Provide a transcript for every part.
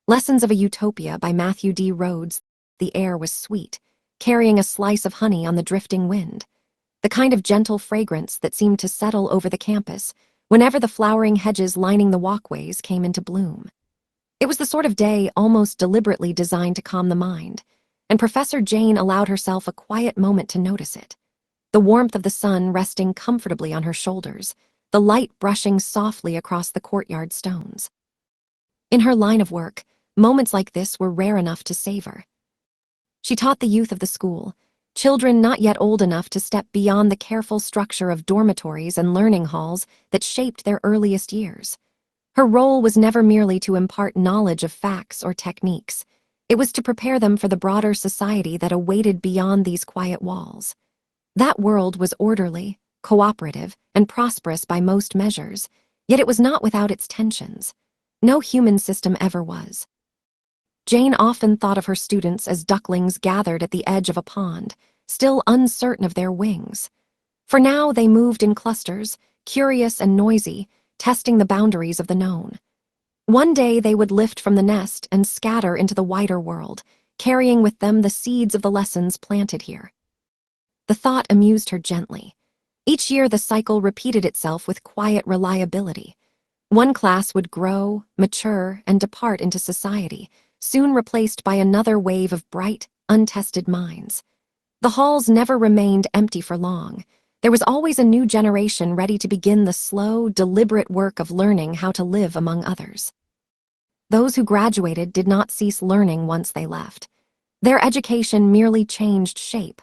Lessons of a Utopia by Matthew D. Rhodes. The air was sweet, carrying a slice of honey on the drifting wind, the kind of gentle fragrance that seemed to settle over the campus whenever the flowering hedges lining the walkways came into bloom. It was the sort of day almost deliberately designed to calm the mind, and Professor Jane allowed herself a quiet moment to notice it. The warmth of the sun resting comfortably on her shoulders, the light brushing softly across the courtyard stones. In her line of work, moments like this were rare enough to savor. She taught the youth of the school, children not yet old enough to step beyond the careful structure of dormitories and learning halls that shaped their earliest years. Her role was never merely to impart knowledge of facts or techniques. It was to prepare them for the broader society that awaited beyond these quiet walls. That world was orderly, cooperative, and prosperous by most measures, yet it was not without its tensions. No human system ever was. Jane often thought of her students as ducklings gathered at the edge of a pond, still uncertain of their wings. For now they moved in clusters, curious and noisy, testing the boundaries of the known. One day they would lift from the nest and scatter into the wider world, carrying with them the seeds of the lessons planted here. The thought amused her gently. Each year the cycle repeated itself with quiet reliability. One class would grow, mature, and depart into society, soon replaced by another wave of bright, untested minds. The halls never remained empty for long. There was always a new generation ready to begin the slow, deliberate work of learning how to live among others. Those who graduated did not cease learning once they left. Their education merely changed shape.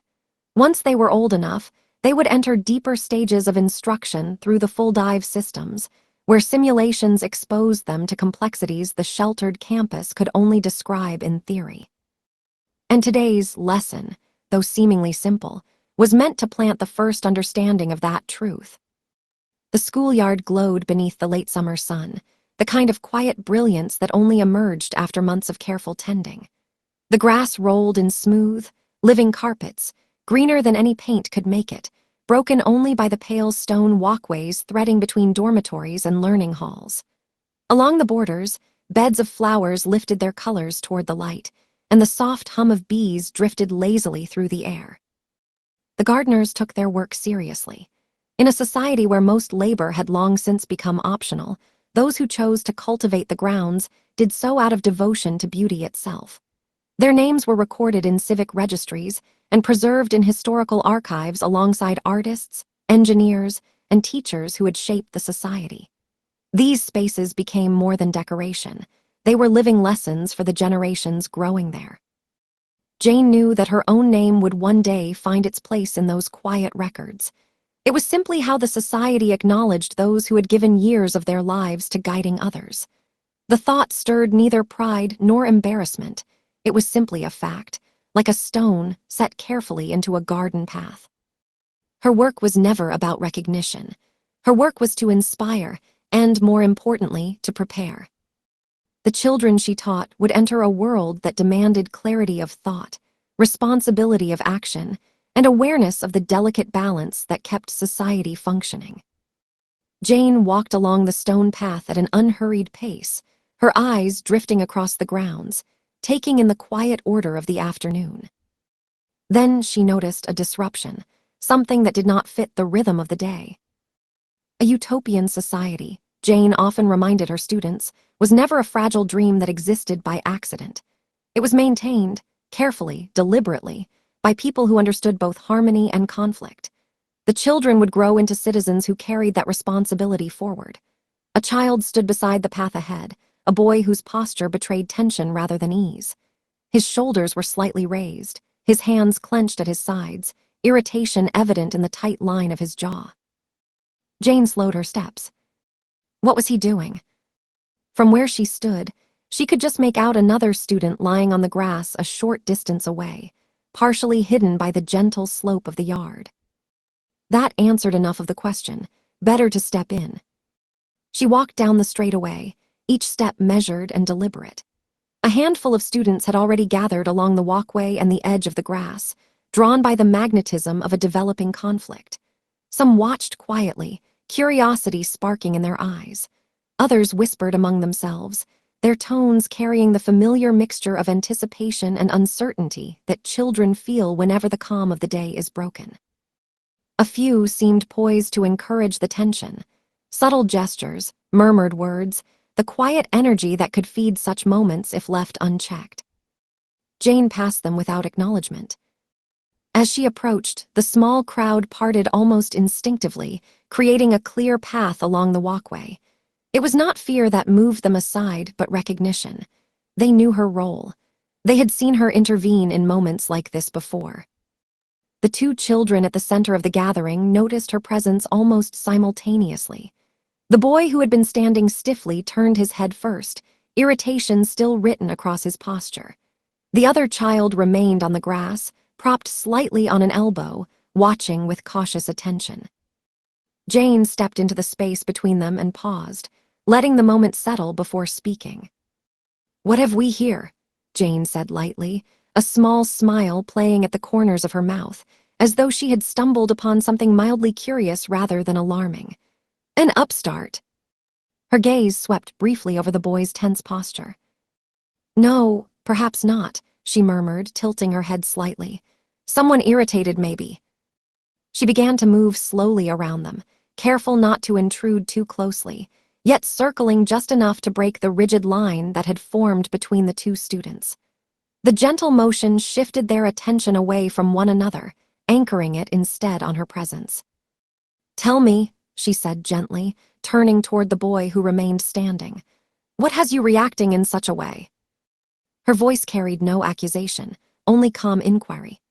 Once they were old enough, they would enter deeper stages of instruction through the full-dive systems, where simulations exposed them to complexities the sheltered campus could only describe in theory. And today's lesson, though seemingly simple, was meant to plant the first understanding of that truth. The schoolyard glowed beneath the late summer sun, the kind of quiet brilliance that only emerged after months of careful tending. The grass rolled in smooth, living carpets, greener than any paint could make it, broken only by the pale stone walkways threading between dormitories and learning halls. Along the borders, beds of flowers lifted their colors toward the light, and the soft hum of bees drifted lazily through the air. The gardeners took their work seriously. In a society where most labor had long since become optional, those who chose to cultivate the grounds did so out of devotion to beauty itself. Their names were recorded in civic registries and preserved in historical archives alongside artists, engineers, and teachers who had shaped the society. These spaces became more than decoration. They were living lessons for the generations growing there. Jane knew that her own name would one day find its place in those quiet records. It was simply how the society acknowledged those who had given years of their lives to guiding others. The thought stirred neither pride nor embarrassment. It was simply a fact, like a stone set carefully into a garden path. Her work was never about recognition. Her work was to inspire and, more importantly, to prepare. The children she taught would enter a world that demanded clarity of thought, responsibility of action, and awareness of the delicate balance that kept society functioning. Jane walked along the stone path at an unhurried pace, her eyes drifting across the grounds, taking in the quiet order of the afternoon. Then she noticed a disruption, something that did not fit the rhythm of the day. A utopian society, Jane often reminded her students, was never a fragile dream that existed by accident. It was maintained, carefully, deliberately, by people who understood both harmony and conflict. The children would grow into citizens who carried that responsibility forward. A child stood beside the path ahead, a boy whose posture betrayed tension rather than ease. His shoulders were slightly raised, his hands clenched at his sides, irritation evident in the tight line of his jaw. Jane slowed her steps. What was he doing? From where she stood, she could just make out another student lying on the grass a short distance away, partially hidden by the gentle slope of the yard. That answered enough of the question. Better to step in. She walked down the straightaway, each step measured and deliberate. A handful of students had already gathered along the walkway and the edge of the grass, drawn by the magnetism of a developing conflict. Some watched quietly, curiosity sparking in their eyes. Others whispered among themselves, their tones carrying the familiar mixture of anticipation and uncertainty that children feel whenever the calm of the day is broken. A few seemed poised to encourage the tension. Subtle gestures, murmured words, the quiet energy that could feed such moments if left unchecked. Jane passed them without acknowledgement. As she approached, the small crowd parted almost instinctively, creating a clear path along the walkway. It was not fear that moved them aside, but recognition. They knew her role. They had seen her intervene in moments like this before. The two children at the center of the gathering noticed her presence almost simultaneously. The boy who had been standing stiffly turned his head first, irritation still written across his posture. The other child remained on the grass, propped slightly on an elbow, watching with cautious attention. Jane stepped into the space between them and paused, letting the moment settle before speaking. "What have we here?" Jane said lightly, a small smile playing at the corners of her mouth, as though she had stumbled upon something mildly curious rather than alarming. "An upstart." Her gaze swept briefly over the boy's tense posture. "No, perhaps not," she murmured, tilting her head slightly. "Someone irritated, maybe." She began to move slowly around them, careful not to intrude too closely, yet circling just enough to break the rigid line that had formed between the two students. The gentle motion shifted their attention away from one another, anchoring it instead on her presence. "Tell me," she said gently, turning toward the boy who remained standing, "what has you reacting in such a way?" Her voice carried no accusation, only calm inquiry.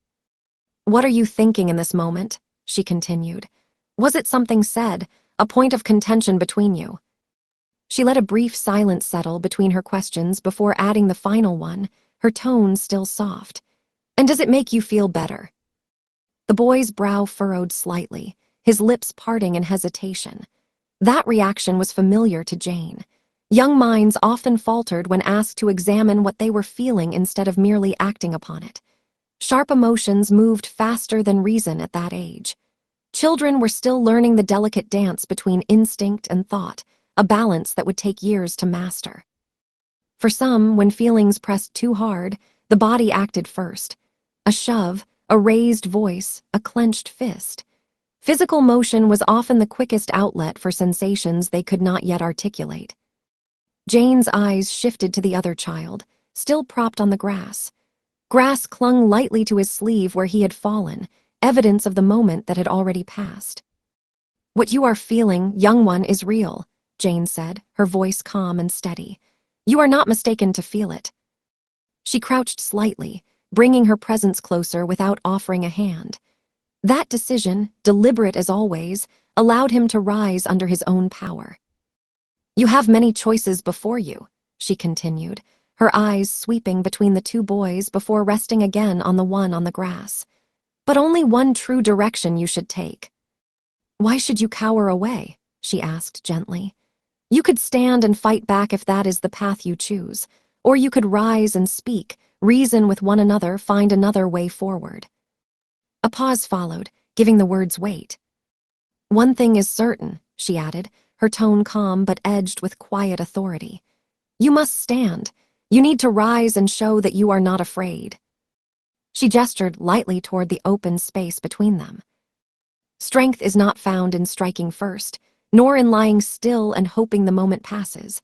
"What are you thinking in this moment?" she continued. "Was it something said, a point of contention between you?" She let a brief silence settle between her questions before adding the final one, her tone still soft. "And does it make you feel better?" The boy's brow furrowed slightly, his lips parting in hesitation. That reaction was familiar to Jane. Young minds often faltered when asked to examine what they were feeling instead of merely acting upon it. Sharp emotions moved faster than reason at that age. Children were still learning the delicate dance between instinct and thought, a balance that would take years to master. For some, when feelings pressed too hard, the body acted first. A shove, a raised voice, a clenched fist. Physical motion was often the quickest outlet for sensations they could not yet articulate. Jane's eyes shifted to the other child, still propped on the grass. Grass clung lightly to his sleeve where he had fallen, evidence of the moment that had already passed. "What you are feeling, young one, is real," Jane said, her voice calm and steady. "You are not mistaken to feel it." She crouched slightly, bringing her presence closer without offering a hand. That decision, deliberate as always, allowed him to rise under his own power. "You have many choices before you," she continued, her eyes sweeping between the two boys before resting again on the one on the grass. "But only one true direction you should take." "Why should you cower away?" she asked gently. "You could stand and fight back if that is the path you choose, or you could rise and speak, reason with one another, find another way forward." A pause followed, giving the words weight. "One thing is certain," she added, her tone calm but edged with quiet authority. "You must stand. You need to rise and show that you are not afraid." She gestured lightly toward the open space between them. "Strength is not found in striking first, nor in lying still and hoping the moment passes.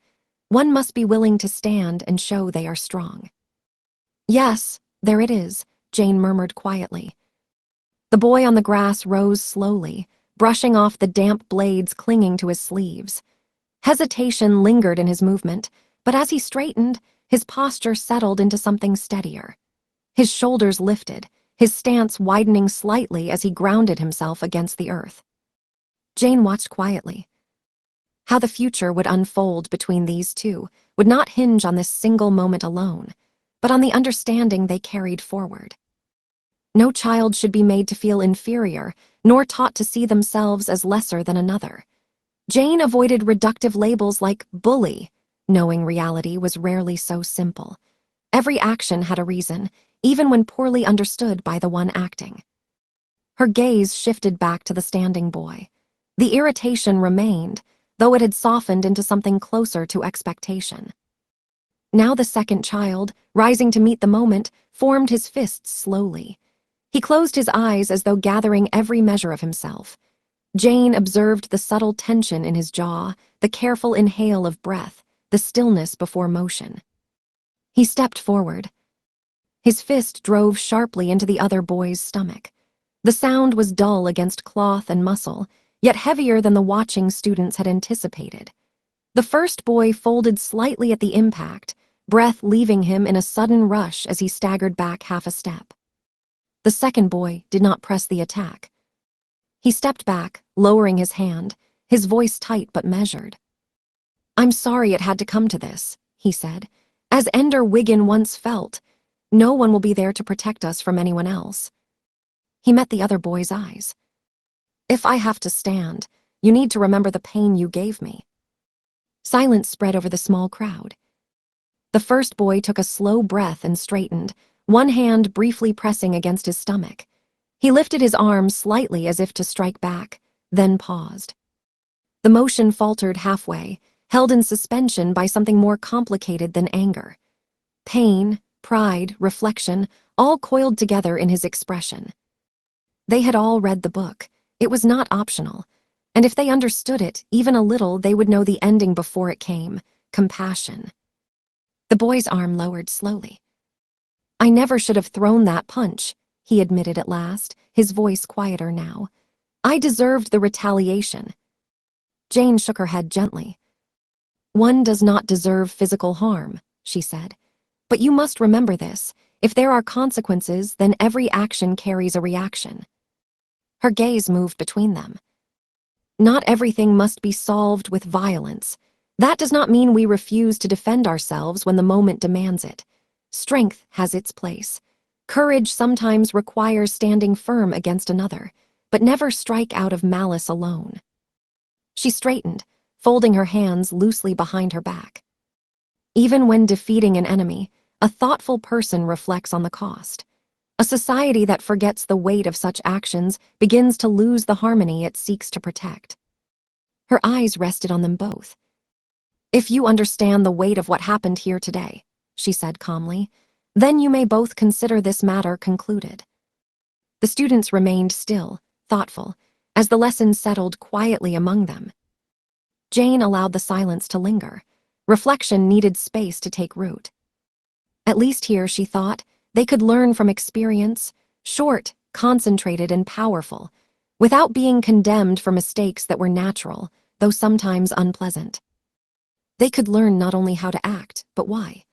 One must be willing to stand and show they are strong." "Yes, there it is," Jane murmured quietly. The boy on the grass rose slowly, brushing off the damp blades clinging to his sleeves. Hesitation lingered in his movement, but as he straightened, his posture settled into something steadier. His shoulders lifted, his stance widening slightly as he grounded himself against the earth. Jane watched quietly. How the future would unfold between these two would not hinge on this single moment alone, but on the understanding they carried forward. No child should be made to feel inferior, nor taught to see themselves as lesser than another. Jane avoided reductive labels like bully, knowing reality was rarely so simple. Every action had a reason, even when poorly understood by the one acting. Her gaze shifted back to the standing boy. The irritation remained, though it had softened into something closer to expectation. Now the second child, rising to meet the moment, formed his fists slowly. He closed his eyes as though gathering every measure of himself. Jane observed the subtle tension in his jaw, the careful inhale of breath, the stillness before motion. He stepped forward. His fist drove sharply into the other boy's stomach. The sound was dull against cloth and muscle, yet heavier than the watching students had anticipated. The first boy folded slightly at the impact, breath leaving him in a sudden rush as he staggered back half a step. The second boy did not press the attack. He stepped back, lowering his hand, his voice tight but measured. "I'm sorry it had to come to this," he said. "As Ender Wiggin once felt, no one will be there to protect us from anyone else." He met the other boy's eyes. "If I have to stand, you need to remember the pain you gave me." Silence spread over the small crowd. The first boy took a slow breath and straightened, one hand briefly pressing against his stomach. He lifted his arm slightly as if to strike back, then paused. The motion faltered halfway, held in suspension by something more complicated than anger. Pain, pride, reflection, all coiled together in his expression. They had all read the book. It was not optional. And if they understood it, even a little, they would know the ending before it came: compassion. The boy's arm lowered slowly. "I never should have thrown that punch," he admitted at last, his voice quieter now. "I deserved the retaliation." Jane shook her head gently. "One does not deserve physical harm," she said. "But you must remember this. If there are consequences, then every action carries a reaction." Her gaze moved between them. "Not everything must be solved with violence. That does not mean we refuse to defend ourselves when the moment demands it. Strength has its place. Courage sometimes requires standing firm against another, but never strike out of malice alone." She straightened, folding her hands loosely behind her back. Even when defeating an enemy, a thoughtful person reflects on the cost. A society that forgets the weight of such actions begins to lose the harmony it seeks to protect. Her eyes rested on them both. "If you understand the weight of what happened here today," she said calmly, "then you may both consider this matter concluded." The students remained still, thoughtful, as the lesson settled quietly among them. Jane allowed the silence to linger. Reflection needed space to take root. At least here, she thought, they could learn from experience, short, concentrated, and powerful, without being condemned for mistakes that were natural, though sometimes unpleasant. They could learn not only how to act, but why.